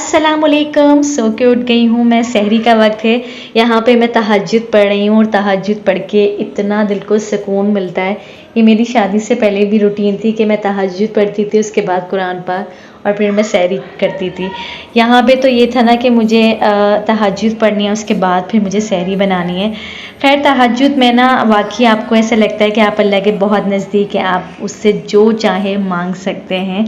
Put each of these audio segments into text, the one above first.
अस्सलामुअलैकुम। सो के उठ गई हूँ मैं, सहरी का वक्त है। यहाँ पे मैं तहज्जुद पढ़ रही हूँ और तहज्जुद पढ़ के इतना दिल को सुकून मिलता है। ये मेरी शादी से पहले भी रूटीन थी कि मैं तहज्जुद पढ़ती थी, उसके बाद कुरान पाक और फिर मैं सहरी करती थी। यहाँ पे तो ये था ना कि मुझे तहज्जुद पढ़नी है, उसके बाद फिर मुझे सहरी बनानी है। खैर तहज्जुद में ना वाकई आपको ऐसा लगता है कि आप अल्लाह के बहुत नज़दीक हैं, आप उससे जो चाहे मांग सकते हैं।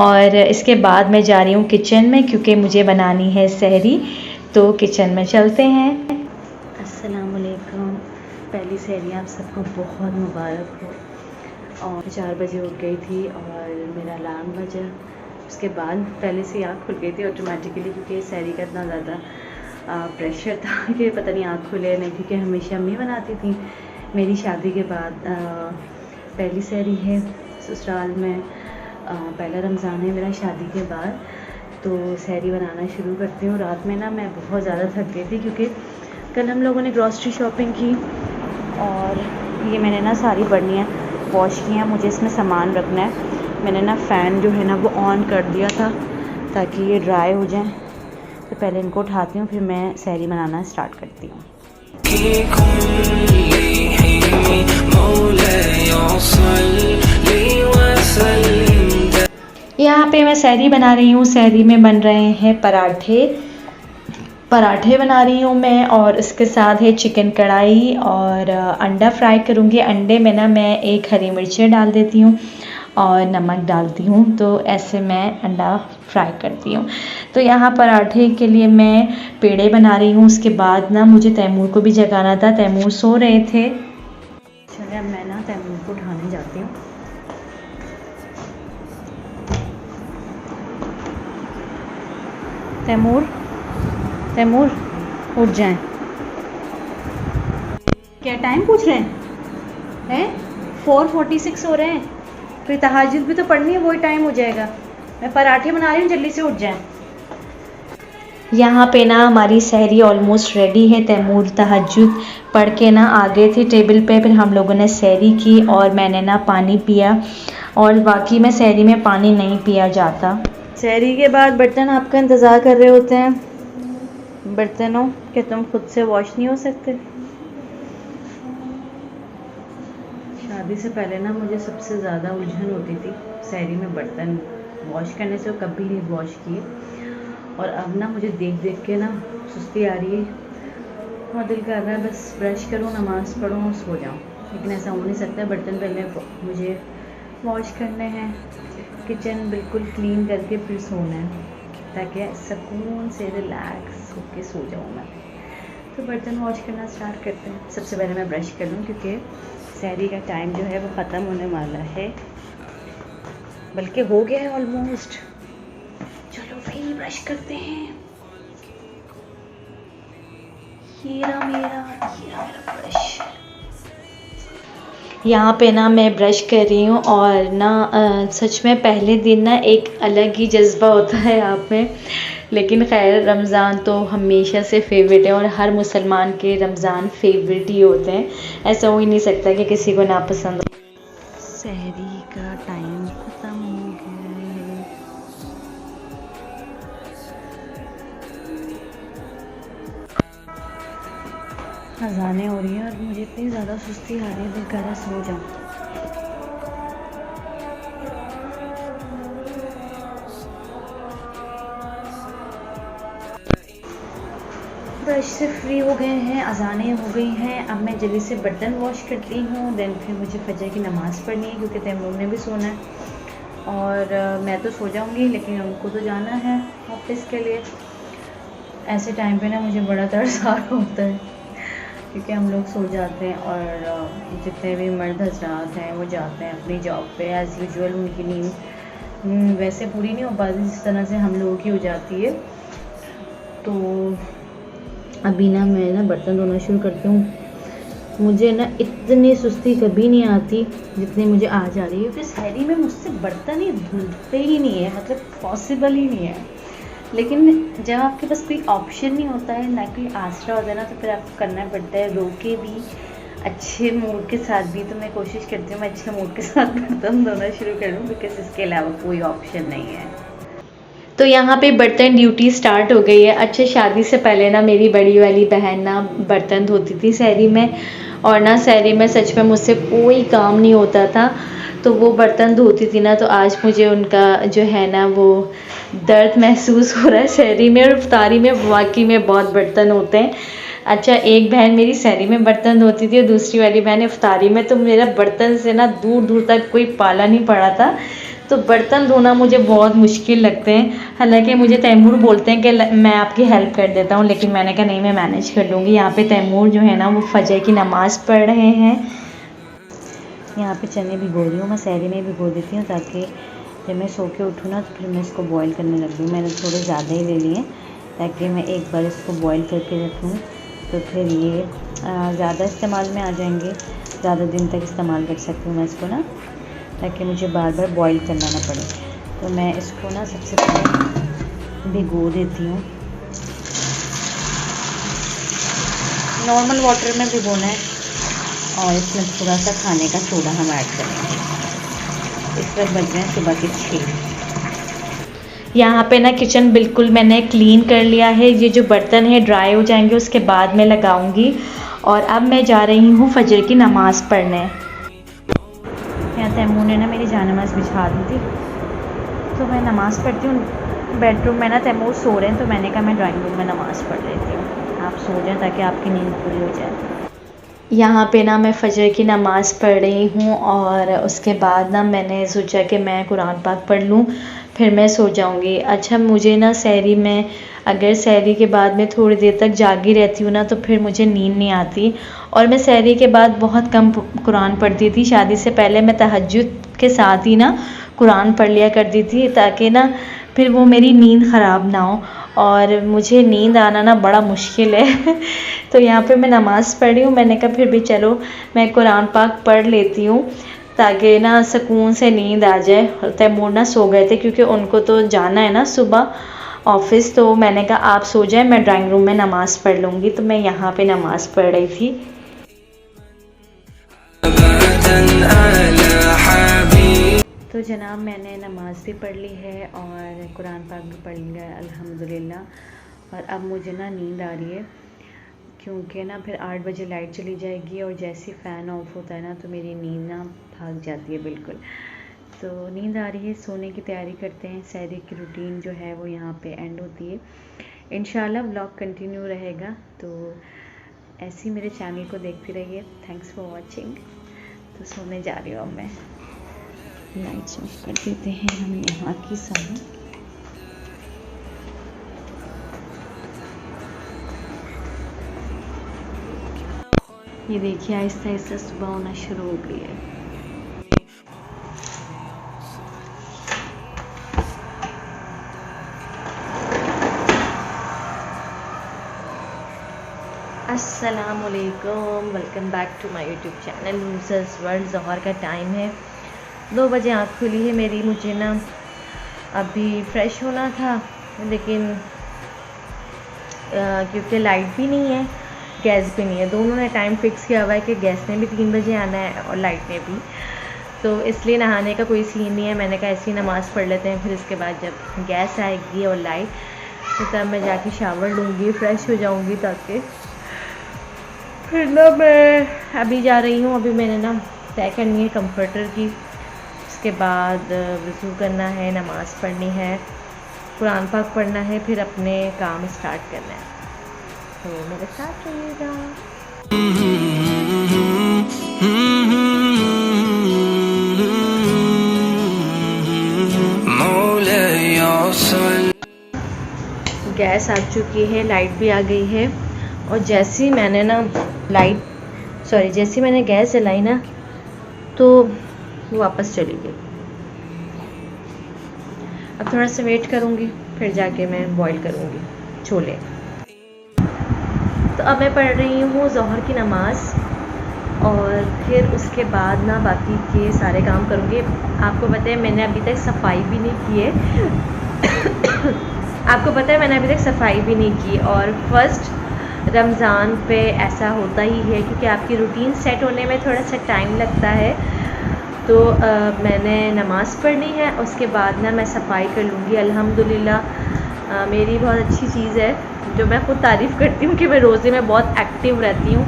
और इसके बाद मैं जा रही हूँ किचन में क्योंकि मुझे बनानी है सहरी, तो किचन में चलते हैं। अस्सलाम वालेकुम। पहली सहरी आप सबको बहुत मुबारक हो। और 4 बजे उठ गई थी और मेरा अलार्म बजा, उसके बाद पहले से आँख खुल गई थी ऑटोमेटिकली, क्योंकि सहरी का इतना ज़्यादा प्रेशर था कि पता नहीं आँख खुले नहीं, क्योंकि हमेशा अम्मी बनाती थी। मेरी शादी के बाद पहली सहरी है ससुराल में, पहला रमज़ान है मेरा शादी के बाद, तो सहरी बनाना शुरू करती हूँ। रात में ना मैं बहुत ज़्यादा थक गई थी क्योंकि कल हम लोगों ने ग्रॉसरी शॉपिंग की और ये मैंने ना सारी बर्नियाँ वॉश की हैं। मुझे इसमें सामान रखना है। मैंने ना फ़ैन जो है ना वो ऑन कर दिया था ताकि ये ड्राई हो जाए। तो पहले इनको उठाती हूँ, फिर मैं सहरी बनाना स्टार्ट करती हूँ। यहाँ पे मैं सहरी बना रही हूँ। सहरी में बन रहे हैं पराठे बना रही हूँ मैं, और इसके साथ है चिकन कढ़ाई और अंडा फ्राई करूँगी। अंडे में ना मैं 1 हरी मिर्ची डाल देती हूँ और नमक डालती हूँ, तो ऐसे मैं अंडा फ्राई करती हूँ। तो यहाँ पराठे के लिए मैं पेड़े बना रही हूँ। उसके बाद ना मुझे तैमूर को भी जगाना था, तैमूर सो रहे थे। चलिए अब मैं ना तैमूर को उठाने जाती हूँ। तैमूर उठ जाएं। क्या टाइम पूछ रहे हैं? 4:46 हो रहे हैं, फिर तहज्जुद भी तो पढ़नी है, वही टाइम हो जाएगा। मैं पराठे बना रही हूँ, जल्दी से उठ जाएं। यहाँ पे ना हमारी सहरी ऑलमोस्ट रेडी है। तैमूर तहज्जुद पढ़ के ना आ गए थे टेबल पे, फिर हम लोगों ने सहरी की और मैंने ना पानी पिया, और बाकी में सहरी में पानी नहीं पिया जाता। सहरी के बाद बर्तन आपका इंतज़ार कर रहे होते हैं, बर्तनों कि तुम खुद से वॉश नहीं हो सकते। शादी से पहले ना मुझे सबसे ज़्यादा उलझन होती थी सहरी में बर्तन वॉश करने से, कभी नहीं वॉश किए। और अब ना मुझे देख देख के ना सुस्ती आ रही है और दिल कर रहा है बस ब्रश करूँ, नमाज़ पढ़ूँ और सो जाऊँ, लेकिन ऐसा हो नहीं सकता। बर्तन पहले मुझे वॉश करने हैं, किचन बिल्कुल क्लीन करके फिर सोना है ताकि सुकून से रिलैक्स होके सो जाऊँ मैं। तो बर्तन वॉश करना स्टार्ट करते हैं। सबसे पहले मैं ब्रश कर लूँ क्योंकि सहरी का टाइम जो है वो ख़त्म होने वाला है, बल्कि हो गया है ऑलमोस्ट। चलो भाई ब्रश करते हैं। हीरा मेरा ब्रश। यहाँ पे ना मैं ब्रश कर रही हूँ और ना सच में पहले दिन ना एक अलग ही जज्बा होता है आप में, लेकिन खैर रमज़ान तो हमेशा से फेवरेट है और हर मुसलमान के रमज़ान फेवरेट ही होते हैं। ऐसा हो ही नहीं सकता कि किसी को नापसंद हो। सहरी का टाइम ख़त्म हो गया है। अज़ानें हो रही हैं और मुझे इतनी ज़्यादा सुस्ती आ रही है, दिल कर रहा है सो जाऊँ। ब्रश से फ्री हो गए हैं, अज़ानें हो गई हैं। अब मैं जल्दी से बर्तन वॉश करती हूँ, देन फिर मुझे फजर की नमाज़ पढ़नी है क्योंकि तैमूर ने भी सोना है और मैं तो सो जाऊँगी, लेकिन उनको तो जाना है ऑफिस के लिए। ऐसे टाइम पे ना मुझे बड़ा तरस आ रहा होता है क्योंकि हम लोग सो जाते हैं और जितने भी मर्द हज़रात हैं वो जाते हैं अपनी जॉब पे एज़ यूजुअल। उनकी नींद वैसे पूरी नहीं हो पाती जिस तरह से हम लोगों की हो जाती है। तो अभी ना मैं ना बर्तन धोना शुरू करती हूँ। मुझे ना इतनी सुस्ती कभी नहीं आती जितनी मुझे आज आ रही है, क्योंकि सहरी में मुझसे बर्तन ही धुलते ही नहीं है, मतलब पॉसिबल ही नहीं है। लेकिन जब आपके पास कोई ऑप्शन नहीं होता है, ना कोई आसरा होता है ना, तो फिर आपको करना पड़ता है, रो के भी अच्छे मूड के साथ भी। तो मैं कोशिश करती हूँ मैं अच्छे मूड के साथ बर्तन धोना शुरू करूँ, बिकॉज इसके अलावा कोई ऑप्शन नहीं है। तो यहाँ पे बर्तन ड्यूटी स्टार्ट हो गई है। अच्छा, शादी से पहले ना मेरी बड़ी वाली बहन ना बर्तन धोती थी सहरी में, और ना सहरी में सच में मुझसे कोई काम नहीं होता था, तो वो बर्तन धोती थी ना, तो आज मुझे उनका जो है ना वो दर्द महसूस हो रहा है सहरी में। और इफ्तारी में वाकई में बहुत बर्तन होते हैं। अच्छा, एक बहन मेरी सहरी में बर्तन धोती थी और दूसरी वाली बहन इफ्तारी में, तो मेरा बर्तन से ना दूर दूर तक कोई पाला नहीं पड़ा था। तो बर्तन धोना मुझे बहुत मुश्किल लगते हैं। हालांकि मुझे तैमूर बोलते हैं कि मैं आपकी हेल्प कर देता हूँ, लेकिन मैंने कहा नहीं, मैं मैनेज कर लूँगी। यहाँ पे तैमूर जो है ना वो फजर की नमाज़ पढ़ रहे हैं। यहाँ पे चने भिगो रही हूँ, मैं सहरी में भिगो देती हूँ ताकि जब मैं सो के उठूँ ना तो फिर मैं इसको बॉईल करने लग दूँ। मैंने थोड़े ज़्यादा ही ले लिए ताकि मैं एक बार इसको बॉईल करके रख लूँ, तो फिर ये ज़्यादा इस्तेमाल में आ जाएंगे, ज़्यादा दिन तक इस्तेमाल कर सकती हूँ मैं इसको ना, ताकि मुझे बार बार बॉईल करना ना पड़े। तो मैं इसको ना सबसे पहले भिगो देती हूँ। नॉर्मल वाटर में भिगोना है और इसमें थोड़ा सा खाने का सोडा हम ऐड करेंगे। इस वक्त बज रहे हैं सुबह के 6। यहाँ पे ना किचन बिल्कुल मैंने क्लीन कर लिया है। ये जो बर्तन है ड्राई हो जाएंगे उसके बाद मैं लगाऊंगी। और अब मैं जा रही हूँ फजर की नमाज़ पढ़ने। यहाँ तैमूर ने ना मेरी जानमाज़ बिछा दी थी, तो मैं नमाज़ पढ़ती हूँ बेडरूम में ना। तैमूर सो रहे हैं तो मैंने कहा मैं ड्राइंग रूम में नमाज़ पढ़ लेती हूँ, आप सो जाएं ताकि आपकी नींद पूरी हो जाए। यहाँ पे ना मैं फ़जर की नमाज़ पढ़ रही हूँ और उसके बाद ना मैंने सोचा कि मैं कुरान पाक पढ़ लूँ, फिर मैं सो जाऊँगी। अच्छा, मुझे ना सहरी में अगर सहरी के बाद मैं थोड़ी देर तक जागी रहती हूँ ना तो फिर मुझे नींद नहीं आती। और मैं सहरी के बाद बहुत कम कुरान पढ़ती थी। शादी से पहले मैं तहज्जुद के साथ ही ना कुरान पढ़ लिया करती थी ताकि ना फिर वो मेरी नींद ख़राब ना हो, और मुझे नींद आना ना बड़ा मुश्किल है। तो यहाँ पे मैं नमाज़ पढ़ रही हूँ, मैंने कहा फिर भी चलो मैं कुरान पाक पढ़ लेती हूँ ताकि ना सुकून से नींद आ जाए। तैमूर ना सो गए थे क्योंकि उनको तो जाना है ना सुबह ऑफिस, तो मैंने कहा आप सो जाए, मैं ड्राइंग रूम में नमाज़ पढ़ लूँगी। तो मैं यहाँ पे नमाज़ पढ़ रही थी। तो जनाब मैंने नमाज़ भी पढ़ ली है और कुरान पाक भी पढ़ लिया है अल्हम्दुलिल्लाह। और अब मुझे ना नींद आ रही है क्योंकि ना फिर 8 बजे लाइट चली जाएगी और जैसे फ़ैन ऑफ होता है ना तो मेरी नींद ना भाग जाती है बिल्कुल। तो नींद आ रही है, सोने की तैयारी करते हैं। सहरी की रूटीन जो है वो यहाँ पे एंड होती है। इंशाल्लाह व्लॉग कंटिन्यू रहेगा, तो ऐसे ही मेरे चैनल को देखते रहिए। Thanks for watching. तो सोने जा रही हूँ अब मैं। लाइट्स ऑफ कर देते हैं हम यहाँ की सारी। ये देखिए आहिस्ता आहिस्ता सुबह होना शुरू हो गई है। अस्सलामुअलैकुम, welcome back to my YouTube channel नूसस वर्ल्ड। ज़ोहर का टाइम है, 2 बजे आँख खुली है मेरी। मुझे ना अभी फ्रेश होना था लेकिन क्योंकि लाइट भी नहीं है, गैस भी नहीं है, दोनों ने टाइम फिक्स किया हुआ है कि गैस ने भी 3 बजे आना है और लाइट ने भी, तो इसलिए नहाने का कोई सीन नहीं है। मैंने कहा ऐसी नमाज़ पढ़ लेते हैं, फिर इसके बाद जब गैस आएगी और लाइट तो तब मैं जाके शावर लूँगी, फ्रेश हो जाऊँगी, ताकि फिर ना मैं अभी जा रही हूँ। अभी मैंने ना तय करनी है कंफर्टर की, उसके बाद वज़ू करना है, नमाज़ पढ़नी है, कुरान पाक पढ़ना है, फिर अपने काम स्टार्ट करना है। तो मेरे साथ रहिएगा। गैस आ चुकी है, लाइट भी आ गई है, और जैसे ही मैंने ना जैसे ही मैंने गैस जलाई ना तो वापस चली गई। अब थोड़ा सा वेट करूँगी, फिर जाके मैं बॉईल करूँगी छोले। तो अब मैं पढ़ रही हूँ ज़ोहर की नमाज़ और फिर उसके बाद ना बाकी के सारे काम करूँगी। आपको पता है मैंने अभी तक सफाई भी नहीं की है। आपको पता है मैंने अभी तक सफाई भी नहीं की, और फर्स्ट रमज़ान पे ऐसा होता ही है क्योंकि आपकी रूटीन सेट होने में थोड़ा सा टाइम लगता है। तो मैंने नमाज़ पढ़नी है, उसके बाद ना मैं सफाई कर लूँगी। अल्हम्दुलिल्लाह मेरी बहुत अच्छी चीज़ है जो मैं ख़ुद तारीफ़ करती हूँ कि मैं रोज़े में बहुत एक्टिव रहती हूँ,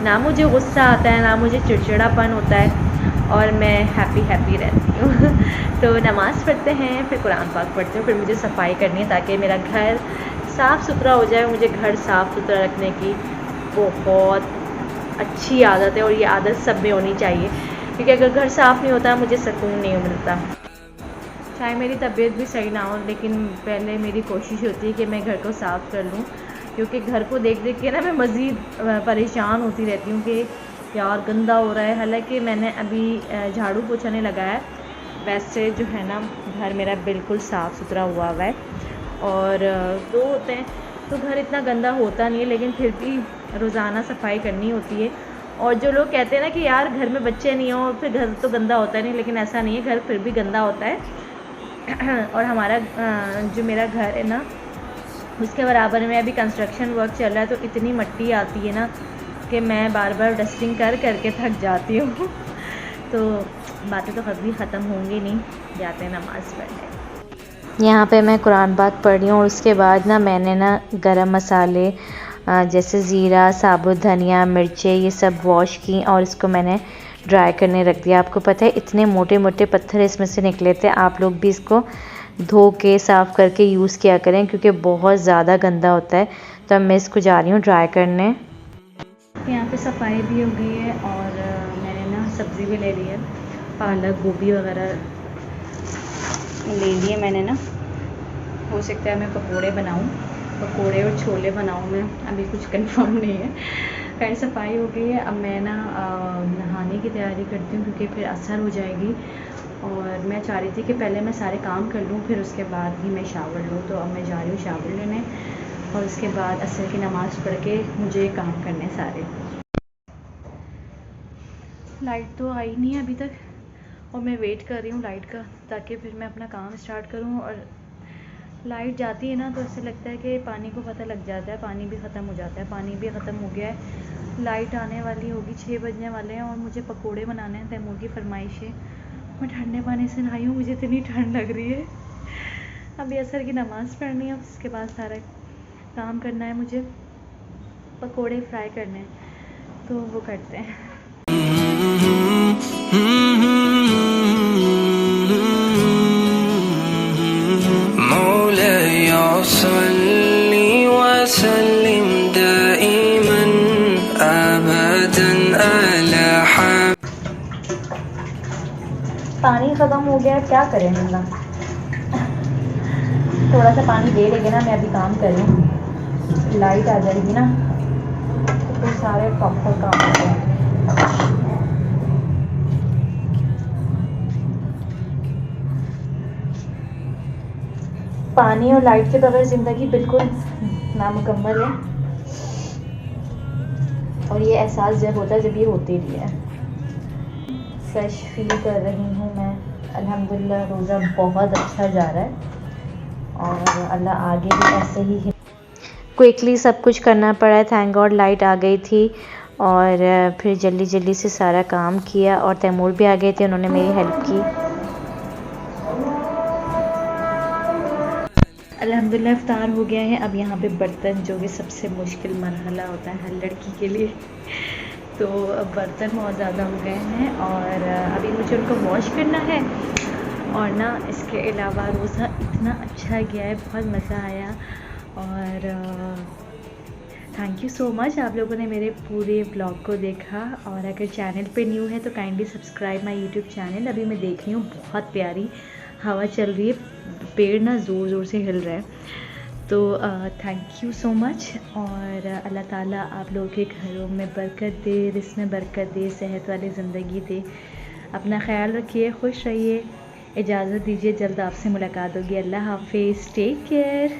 ना मुझे गुस्सा आता है ना मुझे चिड़चिड़ापन होता है और मैं हैप्पी रहती हूँ। तो नमाज़ पढ़ते हैं, फिर कुरान पाक पढ़ती हूँ, फिर मुझे सफाई करनी है ताकि मेरा घर साफ़ सुथरा हो जाए। मुझे घर साफ़ सुथरा रखने की बहुत अच्छी आदत है और ये आदत सब में होनी चाहिए, क्योंकि अगर घर साफ़ नहीं होता मुझे सुकून नहीं मिलता। चाहे मेरी तबीयत भी सही ना हो, लेकिन पहले मेरी कोशिश होती है कि मैं घर को साफ़ कर लूँ, क्योंकि घर को देख देख के ना मैं मज़ीद परेशान होती रहती हूँ कि यार गंदा हो रहा है। हालांकि मैंने अभी झाड़ू पोछा नहीं लगाया, वैसे जो है ना घर मेरा बिल्कुल साफ़ सुथरा हुआ है। और दो होते हैं तो घर इतना गंदा होता नहीं है, लेकिन फिर भी रोज़ाना सफाई करनी होती है। और जो लोग कहते हैं ना कि यार घर में बच्चे नहीं हो फिर घर तो गंदा होता नहीं, लेकिन ऐसा नहीं है, घर फिर भी गंदा होता है। और हमारा जो मेरा घर है ना उसके बराबर में अभी कंस्ट्रक्शन वर्क चल रहा है, तो इतनी मिट्टी आती है ना कि मैं बार बार डस्टिंग कर करके थक जाती हूँ। तो बातें तो कभी ख़त्म होंगी नहीं, जाते हैं नमाज़ पढ़ने। यहाँ पे मैं कुरान पाक पढ़ रही हूँ और उसके बाद ना मैंने ना गरम मसाले जैसे ज़ीरा, साबुत धनिया, मिर्चें ये सब वॉश की और इसको मैंने ड्राई करने रख दिया। आपको पता है इतने मोटे मोटे पत्थर इसमें से निकले थे। आप लोग भी इसको धो के साफ़ करके यूज़ किया करें, क्योंकि बहुत ज़्यादा गंदा होता है। तो अब मैं इसको जा रही हूँ ड्राई करने। यहाँ पे सफाई भी हो गई है और मैंने ना सब्ज़ी भी ले ली है, पालक गोभी वगैरह ले लिए मैंने ना। हो सकता है मैं पकोड़े बनाऊँ, पकोड़े और छोले बनाऊँ, मैं अभी कुछ कंफर्म नहीं है। खैर सफाई हो गई है, अब मैं ना नहाने की तैयारी करती हूँ, क्योंकि फिर असर हो जाएगी। और मैं चाह रही थी कि पहले मैं सारे काम कर लूँ फिर उसके बाद ही मैं शावर लूँ। तो अब मैं जा रही हूँ शावर लेने और उसके बाद असर की नमाज़ पढ़ के मुझे काम करने सारे। लाइट तो आई नहीं है अभी तक और मैं वेट कर रही हूँ लाइट का, ताकि फिर मैं अपना काम स्टार्ट करूँ। और लाइट जाती है ना तो ऐसे लगता है कि पानी को पता लग जाता है, पानी भी ख़त्म हो जाता है। पानी भी ख़त्म हो गया है, लाइट आने वाली होगी, 6 बजने वाले हैं और मुझे पकोड़े बनाने हैं। तैमूर की फरमाइश है। मैं ठंडे पानी से नहाई हूँ, मुझे इतनी ठंड लग रही है। अभी असर की नमाज़ पढ़नी है, उसके बाद सारा काम करना है, मुझे पकोड़े फ्राई करने हैं, तो वो करते हैं। पानी ख़त्म हो गया, क्या करें मिलना। थोड़ा सा पानी दे लेंगे ना, मैं अभी काम कर रही हूँ, लाइट आ जाएगी ना तो फिर सारे प्रॉपर काम हो जाएंगे। पानी और लाइट के बगैर ज़िंदगी बिल्कुल नामुकम्मल है, और ये एहसास जब होता है जब ये होती नहीं है। फ्रेश फील कर रही हूँ मैं, अल्हम्दुलिल्लाह रोज़ा बहुत अच्छा जा रहा है और अल्लाह आगे भी ऐसे ही। क्विकली सब कुछ करना पड़ा, थैंक गॉड लाइट आ गई थी और फिर जल्दी जल्दी से सारा काम किया। और तैमूर भी आ गए थे, उन्होंने मेरी हेल्प की। अल्हम्दुलिल्लाह इफ्तार हो गया है। अब यहाँ पे बर्तन, जो कि सबसे मुश्किल मरहला होता है हर लड़की के लिए, तो बर्तन बहुत ज़्यादा हो गए हैं और अभी मुझे उनको वॉश करना है। और ना इसके अलावा रोज़ा इतना अच्छा गया है, बहुत मज़ा आया। और थैंक यू सो मच, आप लोगों ने मेरे पूरे ब्लॉग को देखा। और अगर चैनल पे न्यू है तो kindly subscribe my YouTube channel. अभी मैं देख रही हूँ बहुत प्यारी हवा चल रही है, पेड़ ना ज़ोर ज़ोर से हिल रहा है। तो थैंक यू सो मच, और अल्लाह ताला आप लोगों के घरों में बरकत दे, रिज़्क़ में बरकत दे, सेहत वाली ज़िंदगी दे। अपना ख्याल रखिए, खुश रहिए। इजाज़त दीजिए, जल्द आपसे मुलाकात होगी। अल्लाह हाफ़िज़, टेक केयर।